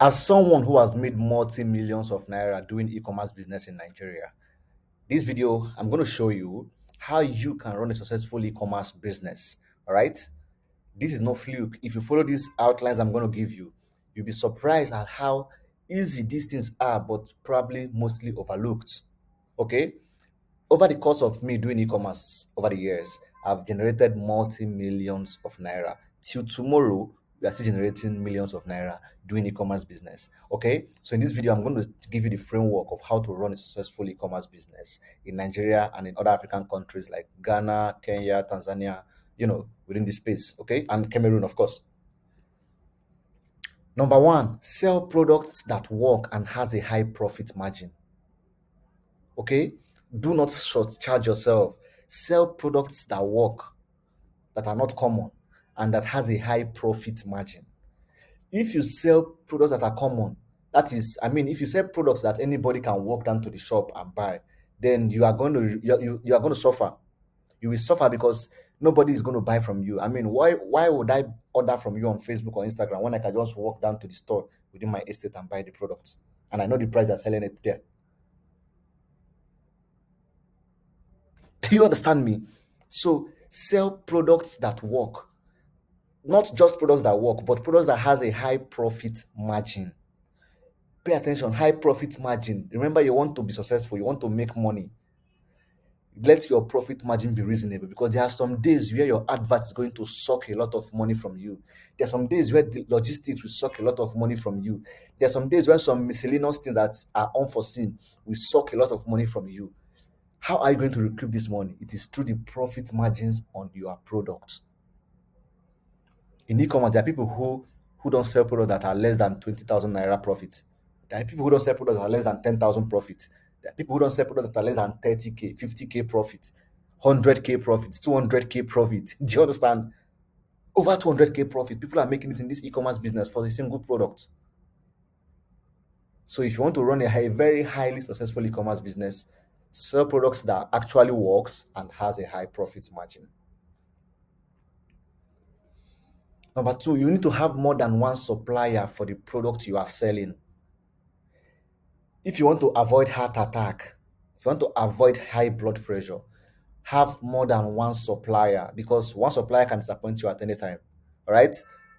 As someone who has made multi-millions of naira doing e-commerce business in Nigeria, this video I'm going to show you how you can run a successful e-commerce business. All right, this is no fluke. If you follow these outlines I'm going to give you, you'll be surprised at how easy these things are, but probably mostly overlooked. Okay, over the course of me doing e-commerce over the years, I've generated multi-millions of naira. Till tomorrow, we are still generating millions of naira doing e-commerce business. Okay, so in this video, I'm going to give you the framework of how to run a successful e-commerce business in Nigeria and in other African countries like Ghana, Kenya, Tanzania, within this space. Okay, and Cameroon, of course. Number one, sell products that work and has a high profit margin. Okay, do not short charge yourself. Sell products that work, that are not common, and that has a high profit margin. If you sell products that are common, that is, I mean, if you sell products that anybody can walk down to the shop and buy, then you are going to you are going to suffer. You will suffer because nobody is going to buy from you. I mean, why would I order from you on Facebook or Instagram when I can just walk down to the store within my estate and buy the products, and I know the price they're selling it there? Do you understand me? So sell products that work, not just products that work, but products that has a high profit margin. Pay attention, high profit margin. Remember, you want to be successful, you want to make money. Let your profit margin be reasonable, because there are some days where your advert is going to suck a lot of money from you. There are some days where the logistics will suck a lot of money from you. There are some days when some miscellaneous things that are unforeseen will suck a lot of money from you. How are you going to recoup this money? It is through the profit margins on your product. In e-commerce, there are people who don't sell products that are less than 20,000 naira profit. There are people who don't sell products that are less than 10,000 profit. There are people who don't sell products that are less than 30k, 50k profit, 100k profit, 200k profit. Do you understand? Over 200k profit. People are making it in this e-commerce business for the single product. So if you want to run a very highly successful e-commerce business, sell products that actually works and has a high profit margin. Number two, you need to have more than one supplier for the product you are selling. If you want to avoid heart attack, if you want to avoid high blood pressure, have more than one supplier, because one supplier can disappoint you at any time. All right.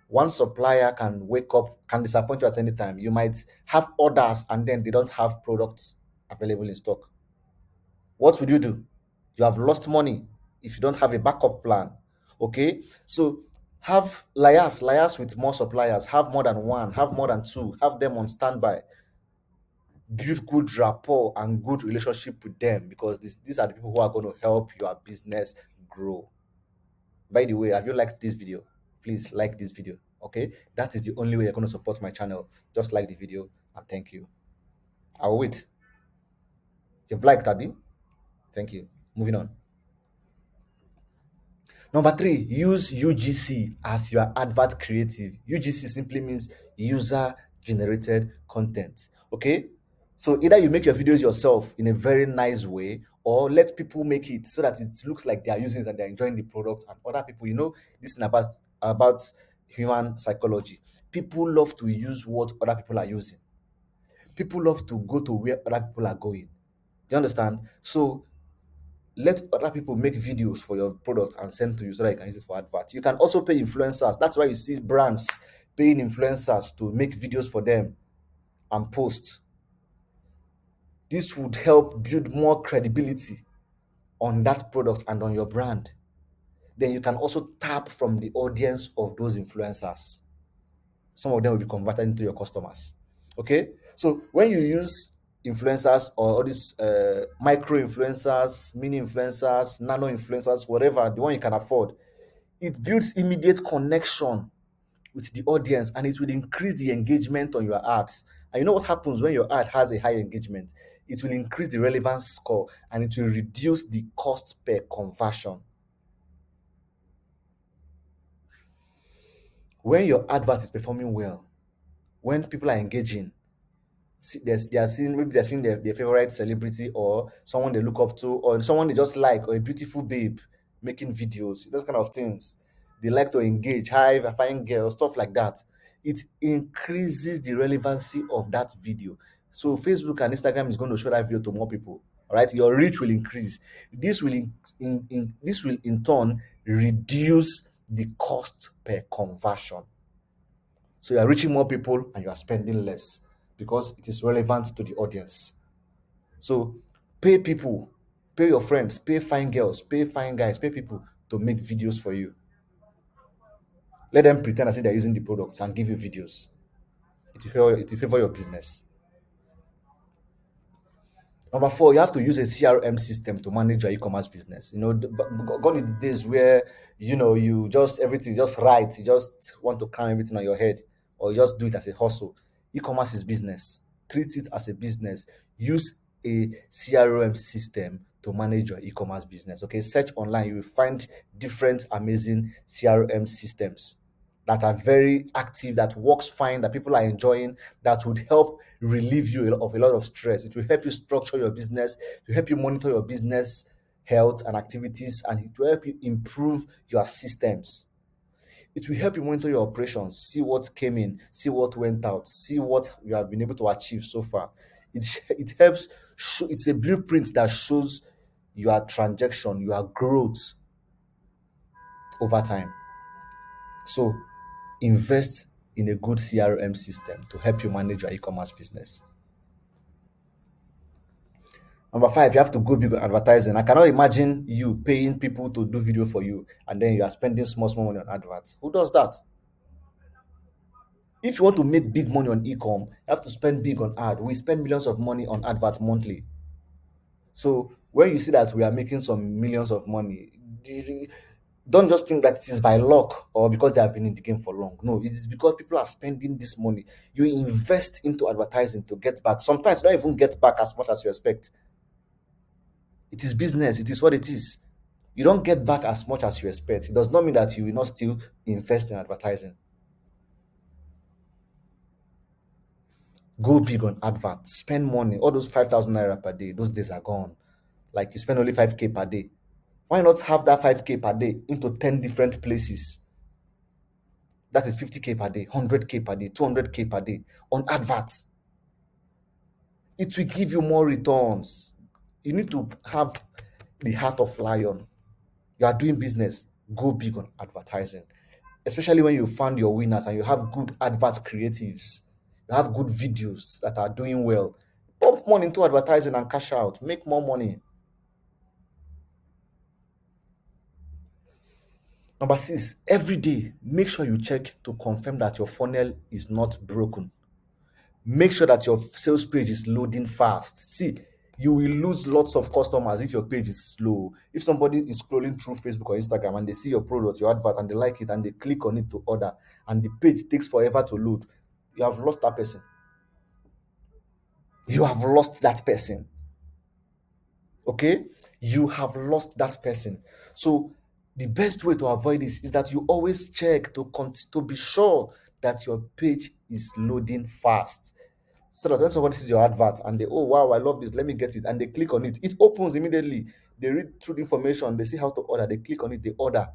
One supplier can wake up, can disappoint you at any time. You might have orders and then they don't have products available in stock. What would you do? You have lost money if you don't have a backup plan. Okay. So have liars with more suppliers, have more than one, have more than two, have them on standby. Build good rapport and good relationship with them, because these are the people who are going to help your business grow. By the way, have you liked this video? Please like this video. Okay, that is the only way you're going to support my channel. Just like the video and thank you. I'll wait. You've liked, Abby? Thank you. Moving on. Number three, use UGC as your advert creative. UGC simply means user generated content. Okay, so either you make your videos yourself in a very nice way, or let people make it so that it looks like they are using it and they're enjoying the product. And other people, this is about human psychology. People love to use what other people are using. People love to go to where other people are going. Do you understand? So let other people make videos for your product and send to you so that you can use it for advert. You can also pay influencers. That's why you see brands paying influencers to make videos for them and post. This would help build more credibility on that product and on your brand. Then you can also tap from the audience of those influencers. Some of them will be converted into your customers. Okay, so when you use influencers or all these micro influencers, mini influencers, nano influencers, whatever, the one you can afford, it builds immediate connection with the audience and it will increase the engagement on your ads. And you know what happens when your ad has a high engagement? It will increase the relevance score and it will reduce the cost per conversion. When your advert is performing well, when people are engaging, they're seeing their favorite celebrity or someone they look up to or someone they just like, or a beautiful babe making videos, those kind of things. They like to engage, hi, a fine girl, stuff like that. it increases the relevancy of that video. So Facebook and Instagram is going to show that video to more people. All right, your reach will increase. This will this will in turn reduce the cost per conversion. So you are reaching more people and you are spending less because it is relevant to the audience. So pay people, pay your friends, pay fine girls, pay fine guys, pay people to make videos for you. Let them pretend as if they're using the products and give you videos. It will favor your business. Number four, you have to use a CRM system to manage your e-commerce business. Gone are the days where you just everything just right. You just want to cram everything on your head, or you just do it as a hustle. E-commerce is business. Treat it as a business. Use a CRM system to manage your e-commerce business. Okay, search online. You will find different amazing CRM systems that are very active, that works fine, that people are enjoying, that would help relieve you of a lot of stress. It will help you structure your business, it will help you monitor your business health and activities, and it will help you improve your systems. It will help you monitor your operations, see what came in, see what went out, see what you have been able to achieve so far. It helps show, it's a blueprint that shows your transaction, your growth over time. So invest in a good CRM system to help you manage your e-commerce business. Number five, you have to go big on advertising. I cannot imagine you paying people to do video for you and then you are spending small money on adverts. Who does that? If you want to make big money on e-com, you have to spend big on ad. We spend millions of money on adverts monthly. So when you see that we are making some millions of money, don't just think that it is by luck or because they have been in the game for long. No, it is because people are spending this money. You invest into advertising to get back. Sometimes you don't even get back as much as you expect. It is business. It is what it is. You don't get back as much as you expect. It does not mean that you will not still invest in advertising. Go big on adverts. Spend money. All those 5,000 naira per day, those days are gone. Like you spend only 5K per day. Why not have that 5K per day into 10 different places? That is 50K per day, 100K per day, 200K per day on adverts. It will give you more returns. You need to have the heart of lion. You are doing business, go big on advertising, especially when you found your winners and you have good advert creatives, you have good videos that are doing well. Pump money into advertising and cash out, make more money. Number six, every day, make sure you check to confirm that your funnel is not broken. Make sure that your sales page is loading fast. See, you will lose lots of customers if your page is slow. If somebody is scrolling through Facebook or Instagram and they see your product, your advert, and they like it and they click on it to order, and the page takes forever to load, you have lost that person. You have lost that person. Okay? You have lost that person. So the best way to avoid this is that you always check to be sure that your page is loading fast. So that when somebody sees your advert and they, oh wow, I love this, let me get it, and they click on it, it opens immediately. They read through the information, they see how to order, they click on it, they order.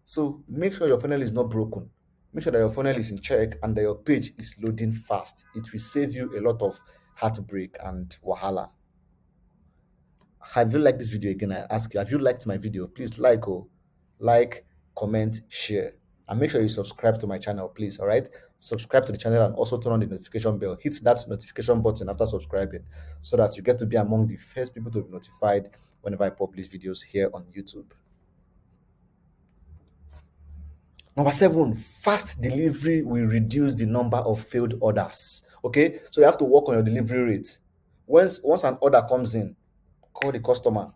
So make sure your funnel is not broken. Make sure that your funnel is in check and that your page is loading fast. It will save you a lot of heartbreak and wahala. Have you liked this video? Again, I ask you, have you liked my video? Please like, comment, share, and make sure you subscribe to my channel, please. All right, subscribe to the channel and also turn on the notification bell. Hit that notification button after subscribing so that you get to be among the first people to be notified whenever I publish videos here on YouTube. Number seven, fast delivery will reduce the number of failed orders. Okay, so you have to work on your delivery rate. Once an order comes in, call the customer,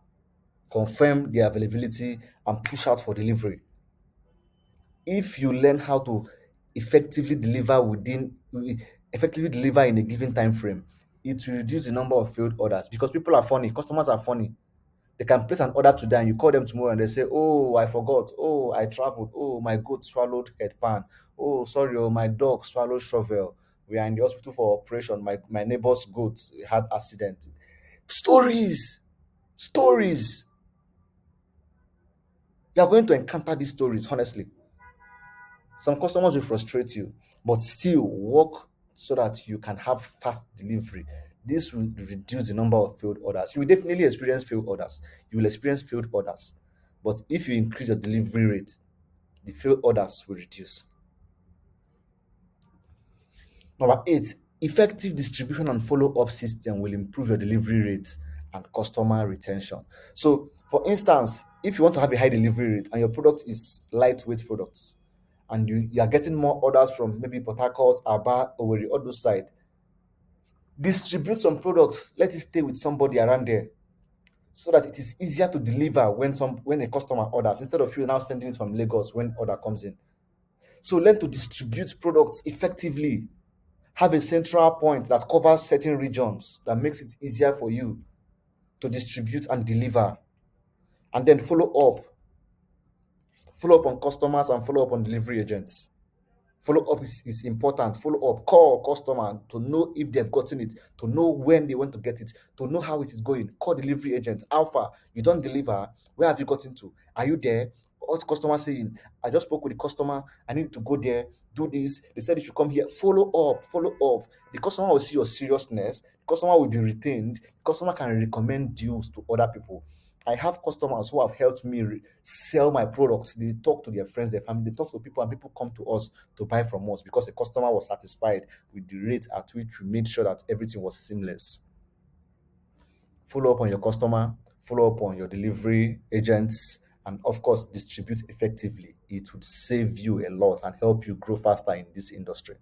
confirm the availability, and push out for delivery. If you learn how to effectively deliver effectively deliver in a given time frame, it will reduce the number of failed orders because people are funny, customers are funny. They can place an order today and you call them tomorrow and they say, oh, I forgot, oh, I traveled, oh, my goat swallowed headpan, oh, sorry, oh, my dog swallowed shovel, we are in the hospital for operation, my neighbor's goat had accident. Stories. You are going to encounter these stories, honestly. Some customers will frustrate you, but still work so that you can have fast delivery. This will reduce the number of failed orders. You will definitely experience failed orders. You will experience failed orders. But if you increase your delivery rate, the failed orders will reduce. Number eight, effective distribution and follow-up system will improve your delivery rate and customer retention. So, for instance, if you want to have a high delivery rate and your product is lightweight products, and you are getting more orders from maybe Port Harcourt, Aba, Owerri, all those side, distribute some products. Let it stay with somebody around there so that it is easier to deliver when a customer orders instead of you now sending it from Lagos when order comes in. So learn to distribute products effectively. Have a central point that covers certain regions that makes it easier for you to distribute and deliver. And then follow up on customers and follow up on delivery agents. Follow up is important. Follow up, call customer to know if they've gotten it, to know when they want to get it, to know how it is going. Call delivery agent. How far? You don't deliver. Where have you gotten to? Are you there? What's customer saying? I just spoke with the customer. I need to go there, do this. They said you should come here. Follow up, follow up. The customer will see your seriousness. The customer will be retained. The customer can recommend deals to other people. I have customers who have helped me sell my products. They talk to their friends, their family, they talk to people, and people come to us to buy from us because the customer was satisfied with the rate at which we made sure that everything was seamless. Follow up on your customer, follow up on your delivery agents, and of course, distribute effectively. It would save you a lot and help you grow faster in this industry.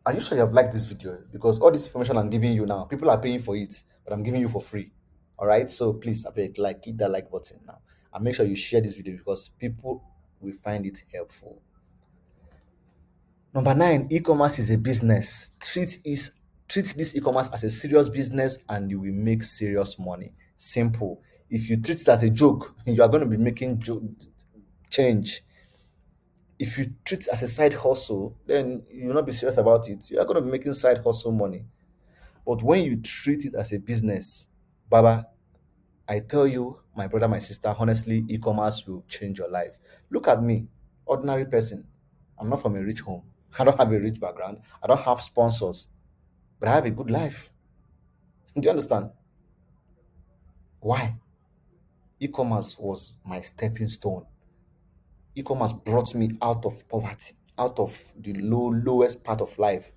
Are you sure you have liked this video? Because all this information I'm giving you now, people are paying for it, but I'm giving you for free. All right. So please, I beg, hit that like button now, and make sure you share this video because people will find it helpful. Number nine, e-commerce is a business. Treat this e-commerce as a serious business, and you will make serious money. Simple. If you treat it as a joke, you are going to be making change. If you treat it as a side hustle, then you will not be serious about it. You are going to be making side hustle money. But when you treat it as a business, Baba, I tell you, my brother, my sister, honestly, e-commerce will change your life. Look at me, ordinary person. I'm not from a rich home. I don't have a rich background. I don't have sponsors, but I have a good life. Do you understand? Why? E-commerce was my stepping stone. E-commerce brought me out of poverty, out of the lowest part of life,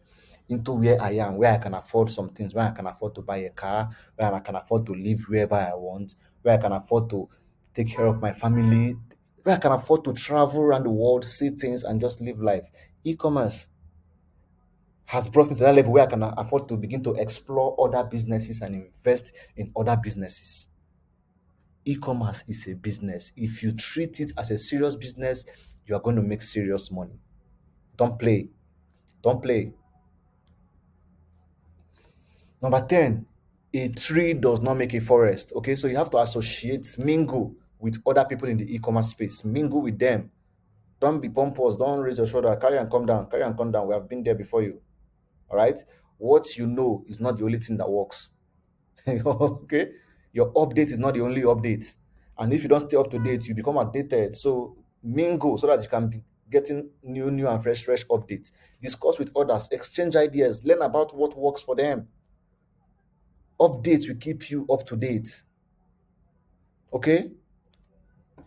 into where I am, where I can afford some things, where I can afford to buy a car, where I can afford to live wherever I want, where I can afford to take care of my family, where I can afford to travel around the world, see things, and just live life. E-commerce has brought me to that level where I can afford to begin to explore other businesses and invest in other businesses. E-commerce is a business. If you treat it as a serious business, you are going to make serious money. Don't play. Don't play. Number 10, a tree does not make a forest. Okay, so you have to associate, mingle with other people in the e-commerce space. Mingle with them. Don't be pompous. Don't raise your shoulder. Carry and come down. Carry and come down. We have been there before you. All right. What you know is not the only thing that works. Okay, your update is not the only update, and if you don't stay up to date, you become outdated. So mingle so that you can be getting new and fresh updates. Discuss with others, exchange ideas, learn about what works for them. Updates will keep you up to date. Okay,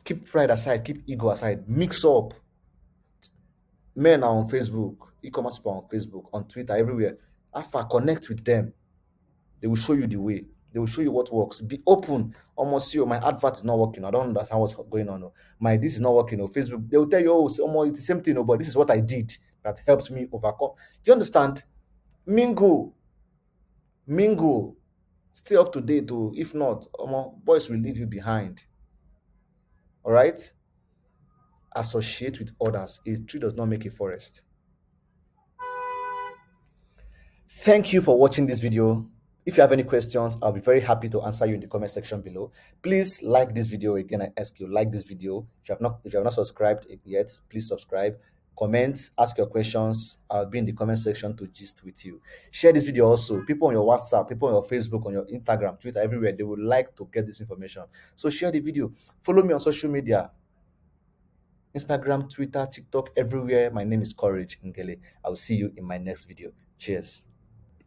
keep pride aside, keep ego aside, mix up. Men are on Facebook, e-commerce people are on Facebook, on Twitter, everywhere. Alpha, connect with them. They will show you the way. They will show you what works. Be open. Almost you, my advert is not working. I don't understand what's going on. Oh. My this is not working. Oh, Facebook, they will tell you, oh, almost it's the same thing. Oh, but this is what I did that helped me overcome. Do you understand? Mingle, mingle. Stay up to date. Oh. If not, boys will leave you behind. All right. Associate with others. A tree does not make a forest. Thank you for watching this video. If you have any questions, I'll be very happy to answer you in the comment section below. Please like this video. Again, I ask you, like this video. If you have not subscribed yet, please subscribe. Comment, ask your questions. I'll be in the comment section to gist with you. Share this video also. People on your WhatsApp, people on your Facebook, on your Instagram, Twitter, everywhere, they would like to get this information. So share the video. Follow me on social media. Instagram, Twitter, TikTok, everywhere. My name is Courage Ngele. I'll see you in my next video. Cheers.